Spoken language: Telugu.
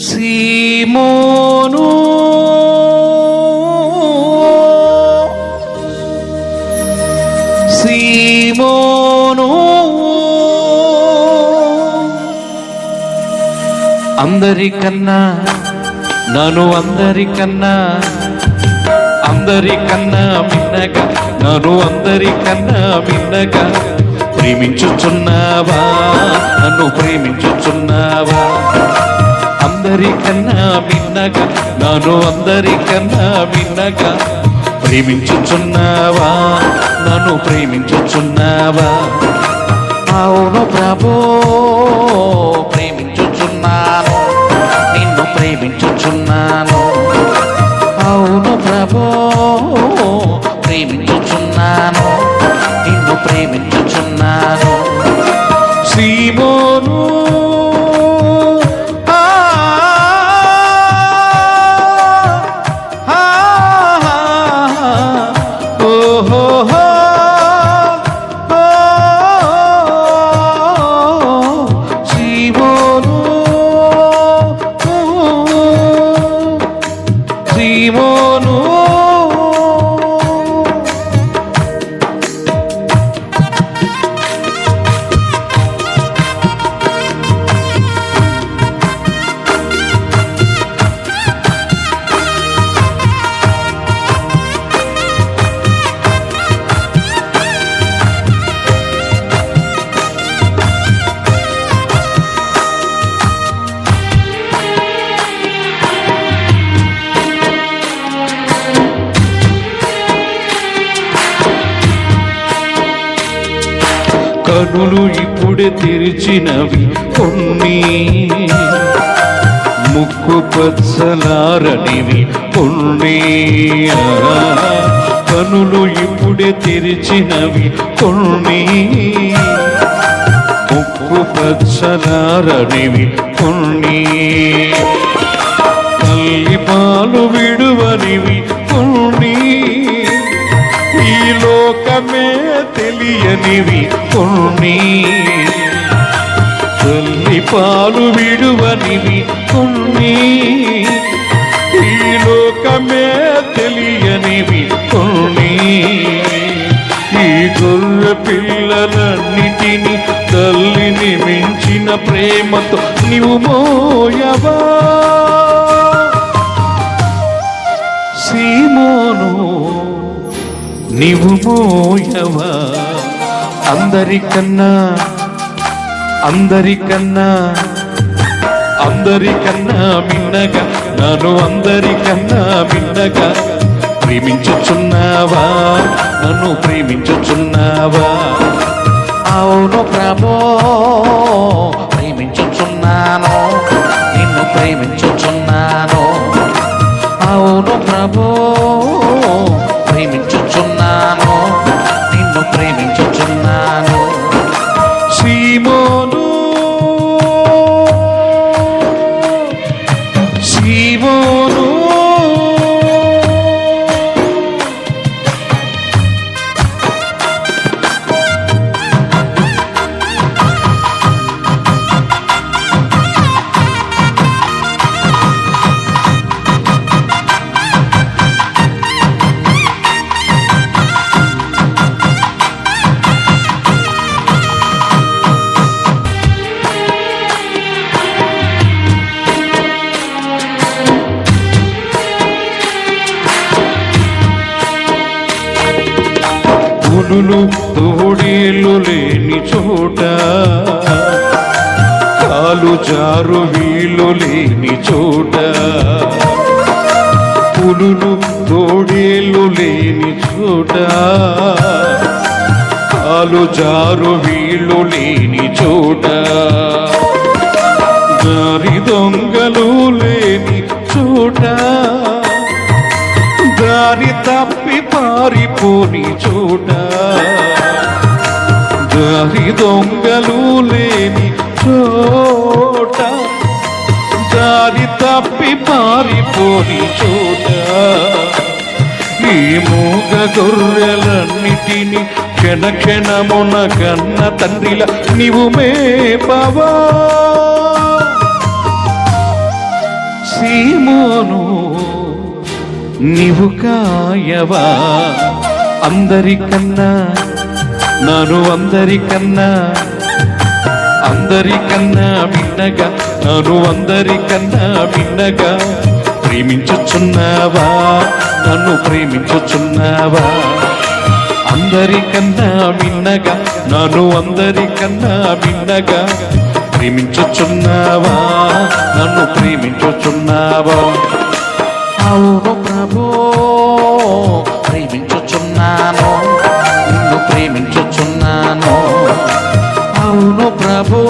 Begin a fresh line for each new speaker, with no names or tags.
సీమోను సీమోను అందరికన్నా నన్ను అందరికన్నా మిన్నగా నన్ను అందరికన్నా మిన్నగా ప్రేమించుచున్నావా నన్ను ప్రేమించుచున్నావా అందరికన్నా మిన్నగా నన్ను అందరికన్నా మిన్నగా ప్రేమించుచున్నావా నన్ను ప్రేమించుచున్నావా అవును ప్రభో ప్రేమించుచున్నాను నిన్ను ప్రేమించుచున్నాను అవును ప్రభో ప్రేమించుచున్నాను నిన్ను ప్రేమించుచున్నాను సీమోను సీమోను కనులు ఇప్పుడే తెరిచినవి కొన్ని ముక్కు పచ్చలారనివి కొన్ని కనులు ఇప్పుడే తెరిచినవి కొన్ని ముక్కు పచ్చలారనివి కొన్ని తల్లి పాలు విడువనివి కొన్ని ఈ లోకమే తెలియనివి కొన్ని తల్లి పాలు విడువనివి కొన్ని ఈ లోకమే తెలియనివి కొన్ని ఈ గొర్రె పిల్లలన్నిటినీ తల్లిని మించిన ప్రేమతో నీవు మోయవా సీమోను నీవు మోయవా అందరికన్నా మిన్నగా నన్ను అందరికన్నా మిన్నగా ప్రేమించుచున్నావా నన్ను ప్రేమించుచున్నావా అవును ప్రభో ప్రేమించుచున్నాను నిన్ను ప్రేమించుచున్నాను అవును ప్రభో ప్రేమించుచున్నాను నిన్ను ప్రేమించుచున్నాను సీమోను సీమోను పులులు తోడేళ్ళు లేని చోట కాలు జారు వీలు లేని చోట పులులు తోడేళ్ళు లేని చోట కాలు జారు వీలు లేని చోట దారి దొంగలు లేని చోట దారి తప్పి పారిపోని చోట దారి దొంగలు లేని చోట దారి తప్పి పారిపోని చోట ఈ మూగ గొర్రెలన్నిటిని క్షణ క్షణమున కన్న తండ్రిలా నీవు మేపవా సీమోను నీవు కాయవా అందరికన్నా నాను అందరికన్నా భిన్నగా నాను అందరికన్నా భిన్నగా ప్రేమించుచున్నావా నన్ను ప్రేమించుచున్నావా అందరికన్నా భిన్నగా నాను అందరికన్నా భిన్నగా ప్రేమించుచున్నావా నన్ను ప్రేమించుచున్నావా అవును ప్రభు ప్రేమించుచున్నాను నిన్ను ప్రేమించుచున్నాను అవును ప్రభు